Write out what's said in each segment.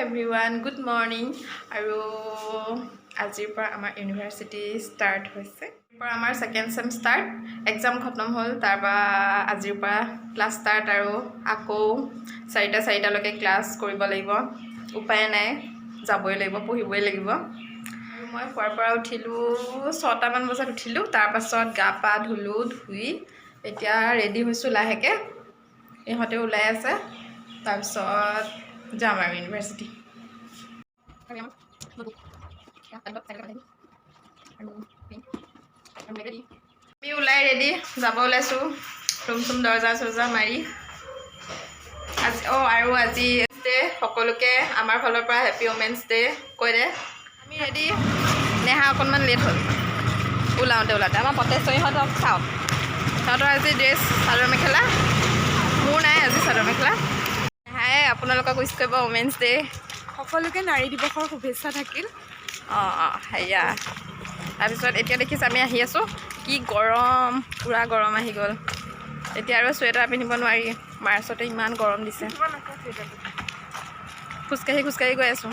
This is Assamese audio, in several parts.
everyone, good morning. আৰু আজিৰ পৰা আমাৰ ইউনিভাৰ্চিটি ষ্টাৰ্ট হৈছে। পৰা আমাৰ সেকেন্ড সেম ষ্টাৰ্ট, এক্সাম খতম হ'ল। তাৰপৰা আজিৰ পৰা ক্লাছ ষ্টাৰ্ট আৰু আকৌ 4টা লৈকে ক্লাছ কৰিব লাগিব। উপায় নাই, যাবই লাগিব, পঢ়িবই লাগিব। আৰু মই শুৱাৰ পৰা উঠিলোঁ 6টামান বজাত উঠিলোঁ। তাৰপাছত গা পা ধুলোঁ, ধুই এতিয়া ৰেডি হৈছোঁ লাহেকৈ। ইহঁতে ওলাই আছে, তাৰপিছত যাম আৰু ইউনিভাৰ্চিটি। আমি ওলাই ৰেডি যাব ওলাইছোঁ, ৰুম চুম দৰ্জা চৰ্জা মাৰি। আৰু আজি ডে সকলোকে আমাৰ ফালৰ পৰা হেপী ওমেন্স ডে কৈ দে। আমি ৰেডি, নেহা অকণমান লেট হ'ল ওলাওঁতে আমাৰ পটেশ্বৰীহঁতক চাওক, সিহঁতৰ আজি ড্ৰেছ চাদৰ মেখেলা, মোৰ নাই আজি চাদৰ মেখেলা। হাই, আপোনালোকক উইচ কৰিব ওমেন্স ডে। সকলোকে নাৰী দিৱসৰ শুভেচ্ছা থাকিল। সেয়া। তাৰপিছত এতিয়া দেখিছে আমি আহি আছোঁ, কি গৰম, পূৰা গৰম আহি গ'ল। এতিয়া আৰু চুৱেটাৰ পিন্ধিব নোৱাৰি, মাৰ্চতে ইমান গৰম দিছে। খোজকাঢ়ি গৈ আছোঁ।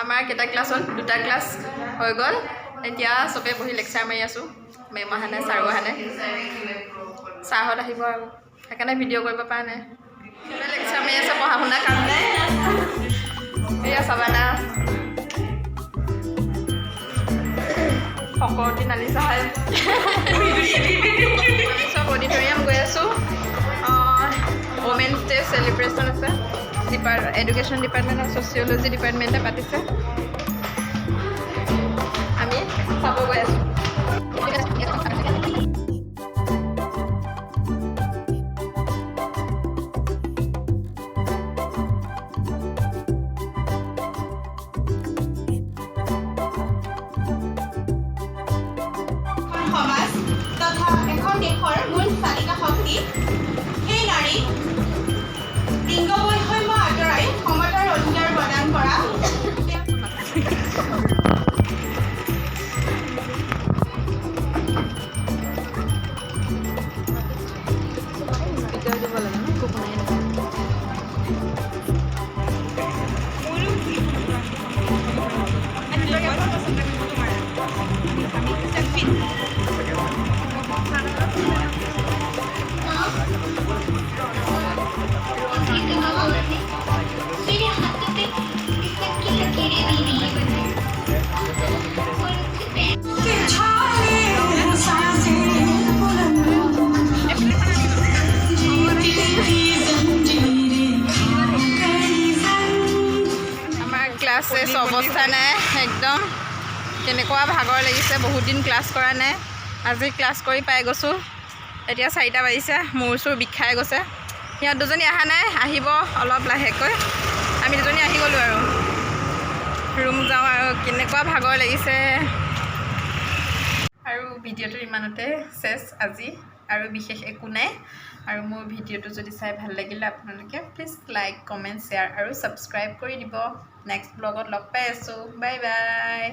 আমাৰ কেইটা ক্লাছ হ'ল? 2টা ক্লাছ হৈ গ'ল। এতিয়া চবেই বহি লেকচাৰ মাৰি আছোঁ। মেম অহা নাই, ছাৰো অহা নাই। ছাৰহঁত আহিব আৰু সেইকাৰণে ভিডিঅ' কৰিব পৰা নাই। চবেই লেকচাৰ মাৰি আছে পঢ়া শুনাৰ কাৰণে। এয়া চাবানা ফকৰতি নালি চাহাই। আমি চব অডিটৰিয়াম গৈ আছোঁ। ওমেন্স ডে চেলিব্ৰেশ্যন আছে, এডুকেশ্যন ডিপাৰ্টমেণ্ট আৰু ছ'চিয়লজি ডিপাৰ্টমেণ্টে পাতিছে। আমি চাব গৈ আছোঁ। সমাজ তথা এখন দেশৰ মূল চালিকা শক্তি সেই নাৰী লিংগ বৈষম্য আঁতৰাই সমতাৰ অধিকাৰ প্ৰদান কৰা। ক্লাছ শেষ অৱস্থা নাই, একদম কেনেকুৱা ভাগৰ লাগিছে। বহুত দিন ক্লাছ কৰা নাই, আজি ক্লাছ কৰি পাই গৈছোঁ। এতিয়া 4টা বাজিছে, মূৰ চুৰ বিষাই গৈছে। সিহঁত দুজনী অহা নাই, আহিব অলপ লাহেকৈ। আমি দুজনী আহি গ'লোঁ আৰু ৰুম যাওঁ। আৰু কেনেকুৱা ভাগৰ লাগিছে। আৰু ভিডিঅ'টো ইমানতে চেছ আজি, আৰু বিশেষ একো নাই। আৰু মোৰ ভিডিঅ'টো যদি চাই ভাল লাগিলে আপোনালোকে প্লিজ লাইক, কমেণ্ট, শ্বেয়াৰ আৰু ছাবস্ক্ৰাইব কৰি দিব। নেক্সট ব্লগত লগ পাই আছোঁ। Bye bye.